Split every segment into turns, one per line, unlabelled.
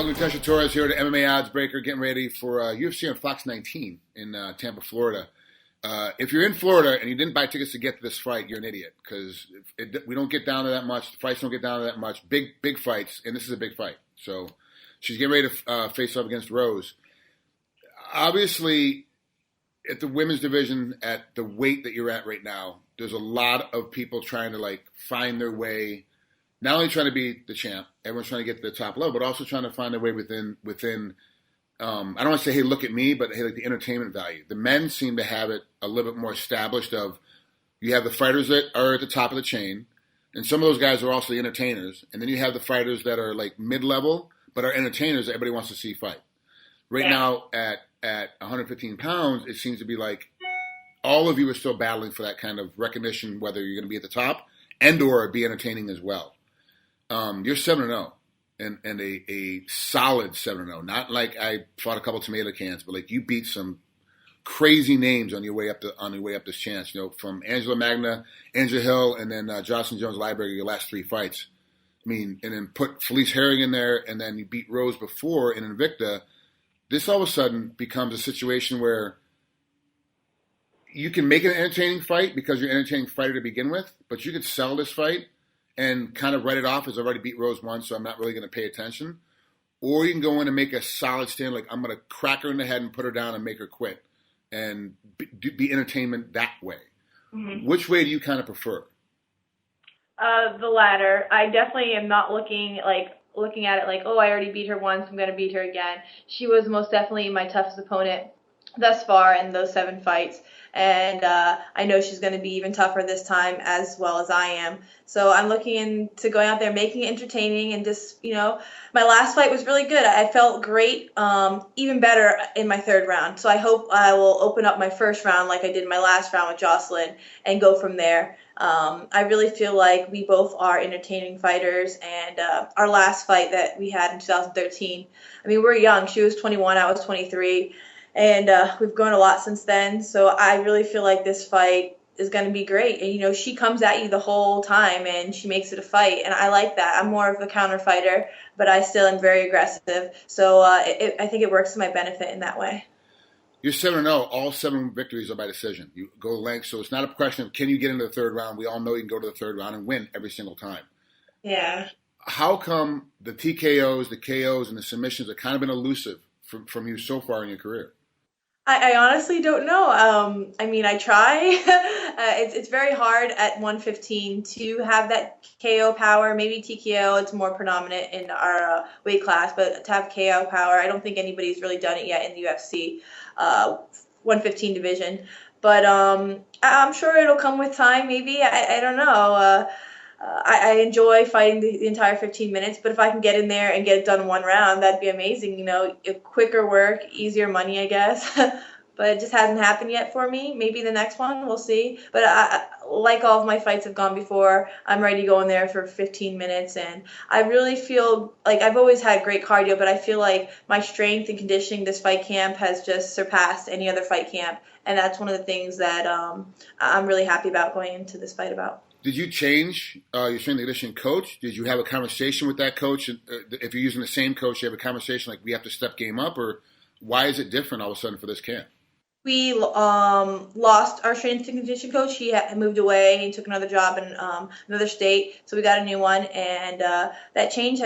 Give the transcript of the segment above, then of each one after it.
Welcome to Tecia Torres here at MMAOddsBreaker, getting ready for UFC on Fox 19 in Tampa, Florida. If you're in Florida and you didn't buy tickets to get to this fight, you're an idiot, because we don't get down to that much. The fights don't get down to that much. Big fights, and this is a big fight. So she's getting ready to face off against Rose. Obviously, at the women's division, at the weight that you're at right now, there's a lot of people trying to find their way. Not only trying to be the champ, everyone's trying to get to the top level, but also trying to find their way within. I don't want to say, hey, look at me, but hey, the entertainment value. The men seem to have it a little bit more established. Of you have the fighters that are at the top of the chain, and some of those guys are also the entertainers, and then you have the fighters that are mid-level but are entertainers that everybody wants to see fight. Right now at 115 pounds, it seems to be like all of you are still battling for that kind of recognition, whether you're going to be at the top and or be entertaining as well. You're 7-0 and a solid 7-0. Not like I fought a couple tomato cans, but you beat some crazy names on your way up this chance. From Angela Magna, Angela Hill, and then Jocelyn Jones-Lyberg, your last three fights. I mean, and then put Felice Herring in there, and then you beat Rose before in Invicta. This all of a sudden becomes a situation where you can make it an entertaining fight because you're an entertaining fighter to begin with, but you could sell this fight and kind of write it off as I already beat Rose once, so I'm not really going to pay attention. Or you can go in and make a solid stand, I'm going to crack her in the head and put her down and make her quit, and be entertainment that way. Mm-hmm. Which way do you kind of prefer?
The latter. I definitely am not looking at it oh, I already beat her once, I'm going to beat her again. She was most definitely my toughest opponent thus far in those 7 fights. And I know she's going to be even tougher this time as well as I am. So I'm looking into going out there, making it entertaining, and just, my last fight was really good. I felt great, even better in my 3rd round. So I hope I will open up my 1st round like I did my last round with Jocelyn and go from there. I really feel like we both are entertaining fighters, and our last fight that we had in 2013, I mean, we're young. She was 21, I was 23. And we've grown a lot since then, so I really feel like this fight is going to be great. And, she comes at you the whole time, and she makes it a fight, and I like that. I'm more of a counter fighter, but I still am very aggressive. So I think it works to my benefit in that way.
You're 7-0. All 7 victories are by decision. You go length, so it's not a question of can you get into the 3rd round. We all know you can go to the 3rd round and win every single time.
Yeah. How
come the TKOs, the KOs, and the submissions have kind of been elusive from you so far in your career?
I honestly don't know. I mean, I try. It's very hard at 115 to have that KO power. Maybe TKO, it's more predominant in our weight class, but to have KO power, I don't think anybody's really done it yet in the UFC 115 division. But I'm sure it'll come with time, maybe. I don't know. I enjoy fighting the entire 15 minutes, but if I can get in there and get it done in 1 round, that'd be amazing. Quicker work, easier money, I guess. But it just hasn't happened yet for me. Maybe the next one, we'll see. But like all of my fights have gone before, I'm ready to go in there for 15 minutes. And I really feel like I've always had great cardio, but I feel like my strength and conditioning this fight camp has just surpassed any other fight camp. And that's one of the things that I'm really happy about going into this fight about.
Did you change your strength and conditioning coach? Did you have a conversation with that coach? If you're using the same coach, you have a conversation we have to step game up, or why is it different all of a sudden for this camp?
We lost our strength and conditioning coach. He had moved away and took another job in another state, so we got a new one. And that change,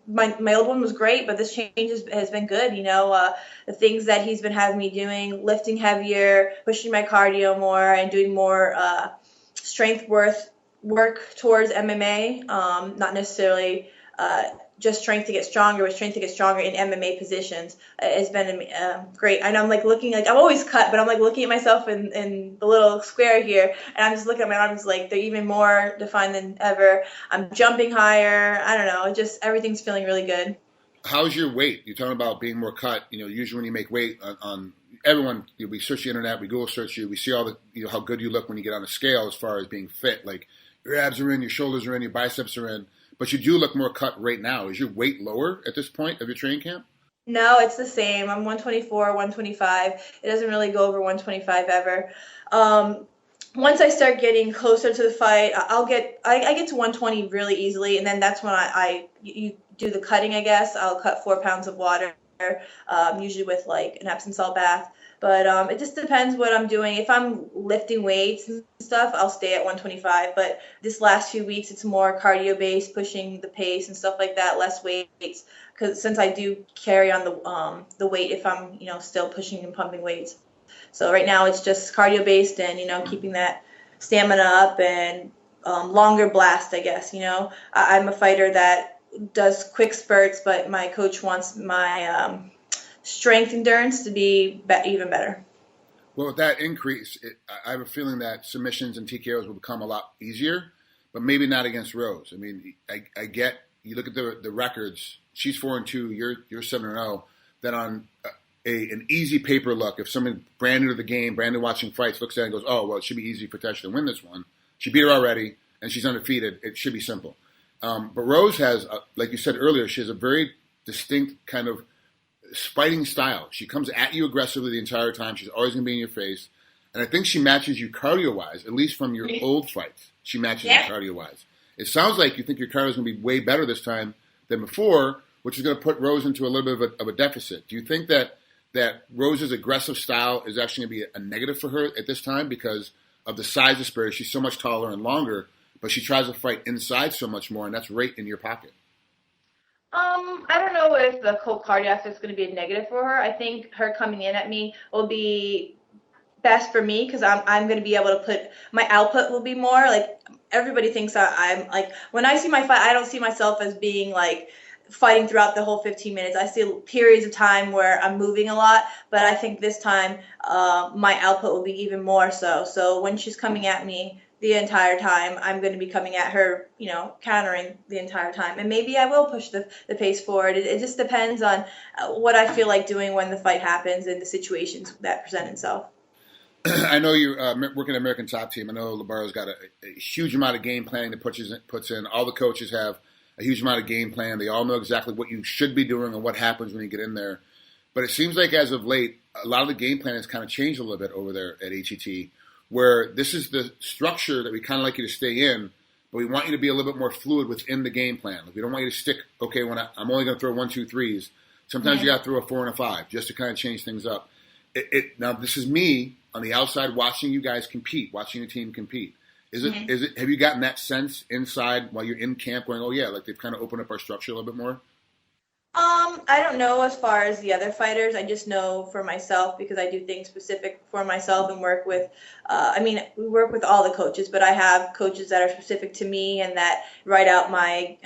my old one was great, but this change has been good. The things that he's been having me doing, lifting heavier, pushing my cardio more, and doing more strength work towards MMA, not necessarily just strength to get stronger, but strength to get stronger in MMA positions has been great. And I'm looking, I'm always cut, but I'm looking at myself in the little square here, and I'm just looking at my arms they're even more defined than ever. I'm jumping higher. I don't know, just everything's feeling really good.
How's your weight? You're talking about being more cut. Usually when you make weight on everyone, we search the internet, we Google search you, we see all the how good you look when you get on a scale as far as being fit. Your abs are in, your shoulders are in, your biceps are in. But you do look more cut right now. Is your weight lower at this point of your training camp?
No, it's the same. I'm 124, 125. It doesn't really go over 125 ever. Once I start getting closer to the fight, I get to 120 really easily, and then that's when you do the cutting, I guess. I'll cut 4 pounds of water, usually with like an Epsom salt bath. But it just depends what I'm doing. If I'm lifting weights and stuff, I'll stay at 125. But this last few weeks, it's more cardio-based, pushing the pace and stuff like that, less weights. Because since I do carry on the weight if I'm, still pushing and pumping weights. So right now it's just cardio-based and, keeping that stamina up and longer blast, I guess. I'm a fighter that does quick spurts, but my coach wants my strength endurance to be even better.
Well, with that increase, I have a feeling that submissions and TKOs will become a lot easier, but maybe not against Rose. I mean, I get, you look at the records, she's 4-2, you're 7-0, that on an easy paper look, if someone brand new to the game, brand new watching fights, looks at it and goes, oh, well, it should be easy for Tecia to win this one. She beat her already, and she's undefeated. It should be simple. But Rose has, like you said earlier, she has a very distinct kind of fighting style. She comes at you aggressively the entire time. She's always going to be in your face. And I think she matches you cardio-wise, at least from your old fights. She matches you cardio-wise. It sounds like you think your cardio is going to be way better this time than before, which is going to put Rose into a little bit of a deficit. Do you think that Rose's aggressive style is actually going to be a negative for her at this time because of the size disparity? She's so much taller and longer, but she tries to fight inside so much more, and that's right in your pocket.
I don't know if the cold cardio aspect is going to be a negative for her. I think her coming in at me will be best for me because I'm going to be able to put my output will be more like everybody thinks I'm like when I see my fight, I don't see myself as being like fighting throughout the whole 15 minutes. I see periods of time where I'm moving a lot, but I think this time my output will be even more so. So when she's coming at me the entire time, I'm going to be coming at her, countering the entire time. And maybe I will push the pace forward. It just depends on what I feel like doing when the fight happens and the situations that present itself.
I know you're working at American Top Team. I know Labaro's got a huge amount of game planning that puts in. All the coaches have a huge amount of game plan. They all know exactly what you should be doing and what happens when you get in there. But it seems like as of late, a lot of the game plan has kind of changed a little bit over there at HET, where this is the structure that we kind of like you to stay in, but we want you to be a little bit more fluid within the game plan. Like we don't want you to stick, okay, when I'm only going to throw 1, 2, 3s. Sometimes you got to throw a 4 and a 5 just to kind of change things up. Now, this is me on the outside watching you guys compete, watching your team compete. Is it? Have you gotten that sense inside while you're in camp going, oh, yeah, like they've kind of opened up our structure a little bit more?
I don't know as far as the other fighters. I just know for myself because I do things specific for myself and work with, we work with all the coaches, but I have coaches that are specific to me and that write out my,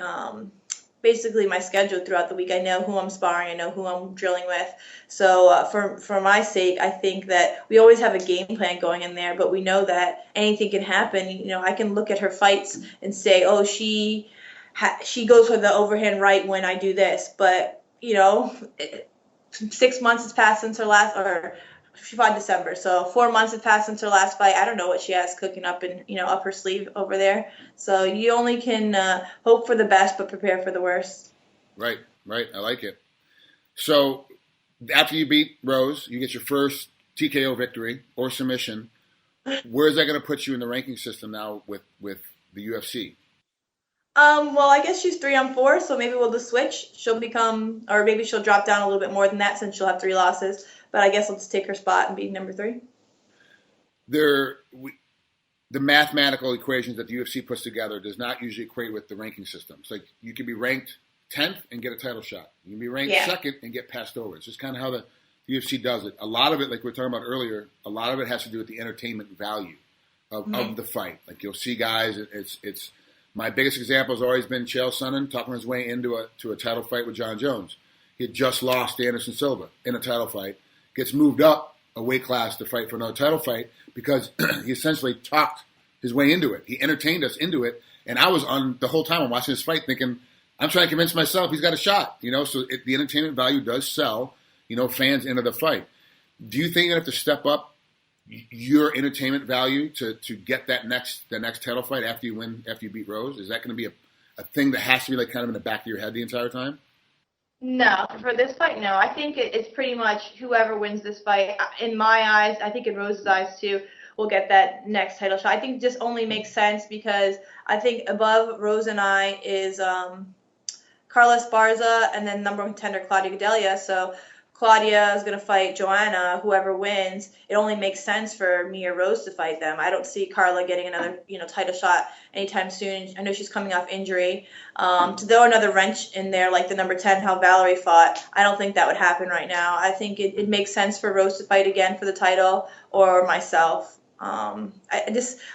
basically my schedule throughout the week. I know who I'm sparring. I know who I'm drilling with. So for my sake, I think that we always have a game plan going in there, but we know that anything can happen. I can look at her fights and say, oh, she goes for the overhand right when I do this, but 6 months has passed since her last, or she fought December, so 4 months has passed since her last fight. I don't know what she has cooking up in up her sleeve over there. So you only can hope for the best, but prepare for the worst.
Right. I like it. So after you beat Rose, you get your first TKO victory or submission. Where is that going to put you in the ranking system now with the UFC?
Well, I guess she's 3-4, so maybe we'll just switch. She'll become, or maybe she'll drop down a little bit more than that since she'll have 3 losses. But I guess I'll just take her spot and be number 3.
The mathematical equations that the UFC puts together does not usually equate with the ranking system. It's like you can be ranked 10th and get a title shot. You can be ranked 2nd and get passed over. It's just kind of how the UFC does it. A lot of it, like we were talking about earlier, a lot of it has to do with the entertainment value of the fight. Like you'll see guys, it's my biggest example has always been Chael Sonnen talking his way into a title fight with John Jones. He had just lost to Anderson Silva in a title fight, gets moved up a weight class to fight for another title fight because he essentially talked his way into it. He entertained us into it, and I was on the whole time I'm watching this fight thinking, I'm trying to convince myself he's got a shot, so the entertainment value does sell, fans into the fight. Do you think you have to step up your entertainment value to get the next title fight after you beat Rose? Is that going to be a thing that has to be like kind of in the back of your head the entire time?
No, for this fight, no. I think it's pretty much whoever wins this fight. In my eyes, I think in Rose's eyes too, will get that next title shot. I think it just only makes sense because I think above Rose and I is Carla Esparza, and then number one contender Claudia Gadelha. So Claudia is going to fight Joanna. Whoever wins, it only makes sense for me or Rose to fight them. I don't see Carla getting another, title shot anytime soon. I know she's coming off injury. To throw another wrench in there, like the number 10, how Valerie fought, I don't think that would happen right now. I think it makes sense for Rose to fight again for the title, or myself. I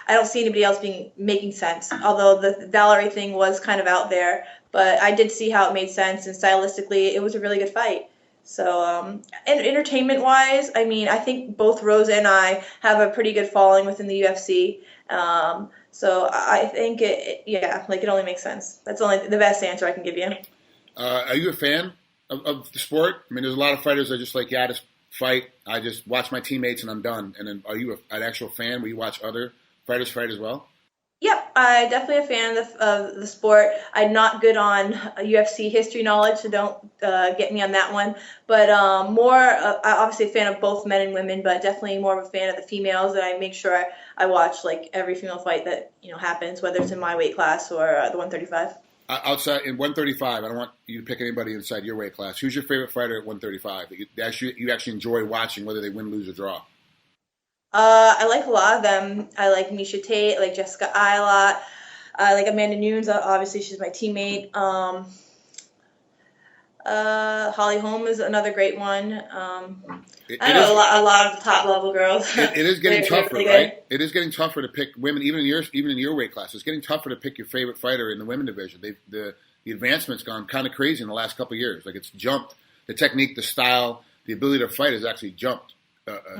don't see anybody else making sense. Although the Valerie thing was kind of out there, but I did see how it made sense, and stylistically, it was a really good fight. So, and entertainment-wise, I mean, I think both Rose and I have a pretty good following within the UFC. So I think it only makes sense. That's only the best answer I can give you.
Are you a fan of the sport? I mean, there's a lot of fighters that are just like, yeah, I just fight. I just watch my teammates and I'm done. And then, are you an actual fan where you watch other fighters fight as well?
Yep, I'm definitely a fan of the sport. I'm not good on UFC history knowledge, so don't get me on that one. But I'm obviously a fan of both men and women, but definitely more of a fan of the females. And I make sure I watch like every female fight that happens, whether it's in my weight class or the 135.
Outside in 135, I don't want you to pick anybody inside your weight class. Who's your favorite fighter at 135 that you actually enjoy watching, whether they win, lose, or draw?
I like a lot of them. I like Miesha Tate, I like Jessica Ai a lot. I like Amanda Nunes. Obviously, she's my teammate. Holly Holm is another great one. A lot of the top level girls.
It is getting tougher, really right? It is getting tougher to pick women, even in your weight class. It's getting tougher to pick your favorite fighter in the women division. The advancement's gone kind of crazy in the last couple of years. Like, it's jumped. The technique, the style, the ability to fight has actually jumped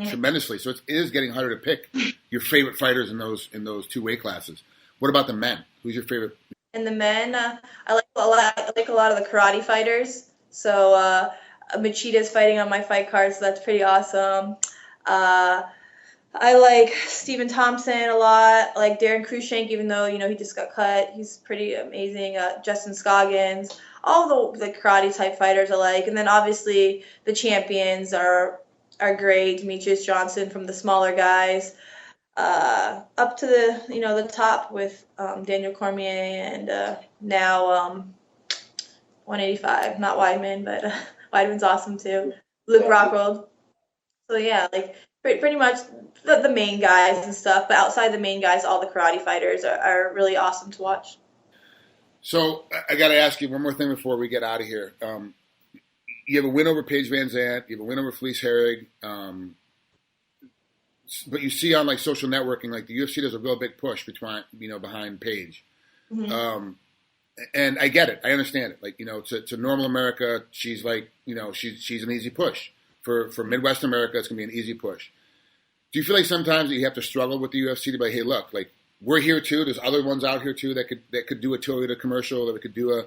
tremendously. So it is getting harder to pick your favorite fighters in those two weight classes. What about the men? Who's your favorite?
In the men, I like a lot of the karate fighters. So Machida's fighting on my fight card, so that's pretty awesome. I like Stephen Thompson a lot. I like Darren Cruikshank, even though he just got cut. He's pretty amazing. Justin Scoggins, all the karate type fighters I like. And then obviously the champions are great. Demetrius Johnson from the smaller guys, up to the top with Daniel Cormier and now 185. Not Weidman, but Weidman's awesome too. Luke Rockhold. So yeah, like pretty much the main guys and stuff. But outside the main guys, all the karate fighters are really awesome to watch.
So I got to ask you one more thing before we get out of here. You have a win over Paige Van Zandt. You have a win over Felice Herrig. But you see on like social networking, like the UFC does a real big push behind Paige. Mm-hmm. And I get it. I understand it. Like, to normal America, she's like, she's an easy push. For Midwest America, it's going to be an easy push. Do you feel like sometimes that you have to struggle with the UFC to be like, hey, look, like, we're here too. There's other ones out here too that could do a Toyota commercial, that could do a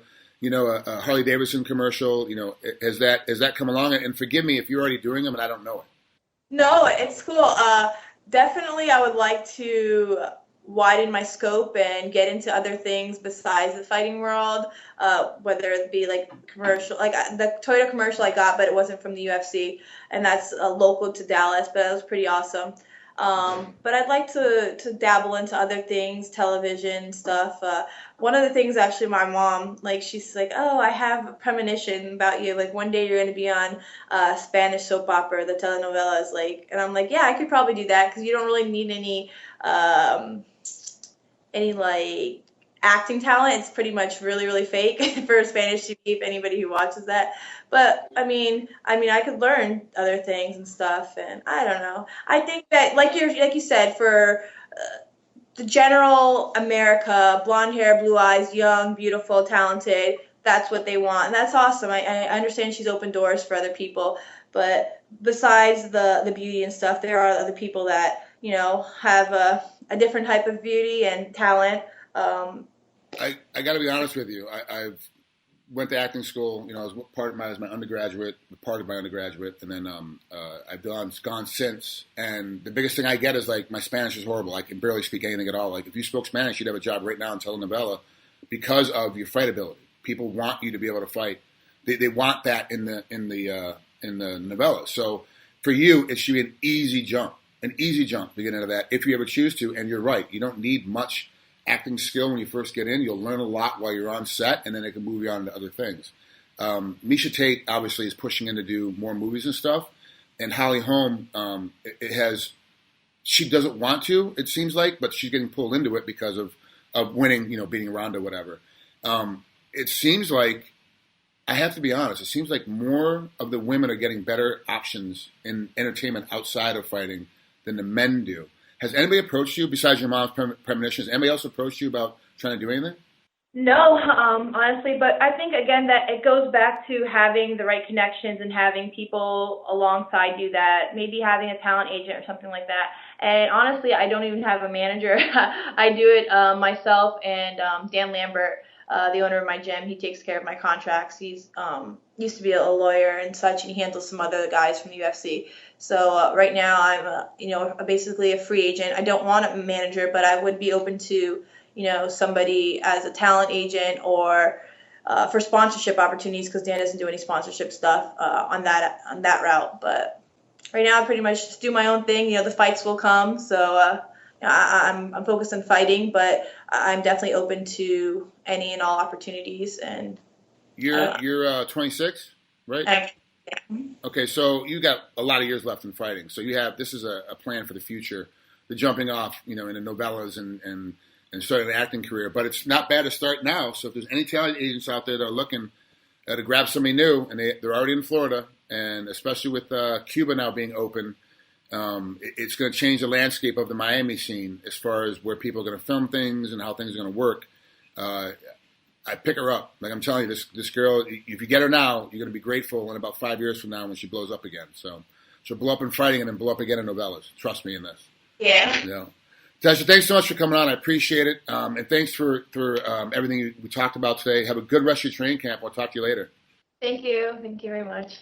Harley Davidson commercial. Has that come along? And forgive me if you're already doing them and I don't know it.
No, it's cool. Definitely, I would like to widen my scope and get into other things besides the fighting world, whether it be like commercial, like the Toyota commercial I got, but it wasn't from the UFC, and that's local to Dallas, but that was pretty awesome. But I'd like to dabble into other things, television stuff. One of the things, actually, my mom, like, she's like, oh, I have a premonition about you. Like, one day you're going to be on Spanish soap opera, the telenovelas. Like, and I'm like, yeah, I could probably do that because you don't really need any like acting talent. It's pretty much really, really fake for Spanish TV, if anybody who watches that. But I mean, I could learn other things and stuff, and I don't know. I think that, like you said, for the general America, blonde hair, blue eyes, young, beautiful, talented, that's what they want, and that's awesome. I understand she's opened doors for other people, but besides the beauty and stuff, there are other people that have a different type of beauty and talent.
I got to be honest with you. I've went to acting school. I was part of my undergraduate, and then I've gone since. And the biggest thing I get is like, my Spanish is horrible. I can barely speak anything at all. Like, if you spoke Spanish, you'd have a job right now in telenovela because of your fight ability. People want you to be able to fight. They want that in the novella. So for you, it should be an easy jump to get into that if you ever choose to. And you're right, you don't need much acting skill when you first get in. You'll learn a lot while you're on set, and then it can move you on to other things. Misha Tate obviously is pushing in to do more movies and stuff, and Holly Holm, she doesn't want to, it seems like, but she's getting pulled into it because of winning, beating Ronda, whatever. It seems like, I have to be honest, it seems like more of the women are getting better options in entertainment outside of fighting than the men do. Has anybody approached you, besides your mom's premonitions, anybody else approached you about trying to do anything?
No, honestly, but I think, again, that it goes back to having the right connections and having people alongside you, that maybe having a talent agent or something like that. And honestly, I don't even have a manager. I do it myself, and Dan Lambert, the owner of my gym, he takes care of my contracts. He's used to be a lawyer and such, and he handles some other guys from the UFC. So right now I'm basically a free agent. I don't want a manager, but I would be open to somebody as a talent agent or for sponsorship opportunities, because Dan doesn't do any sponsorship stuff on that route. But right now I pretty much just do my own thing. The fights will come, so I'm focused on fighting, but I'm definitely open to any and all opportunities. And
you're 26, right? Okay, so you got a lot of years left in fighting. So this is a plan for the future, the jumping off, into novellas and starting an acting career. But it's not bad to start now. So if there's any talent agents out there that are looking to grab somebody new, and they're already in Florida, and especially with Cuba now being open, it's going to change the landscape of the Miami scene as far as where people are going to film things and how things are going to work. I pick her up. Like I'm telling you, this girl, if you get her now, you're going to be grateful in about 5 years from now when she blows up again. So she'll blow up in fighting and then blow up again in novellas. Trust me in this.
Yeah.
Tecia, thanks so much for coming on. I appreciate it. And thanks for everything we talked about today. Have a good rest of your training camp. I'll talk to you later.
Thank you. Thank you very much.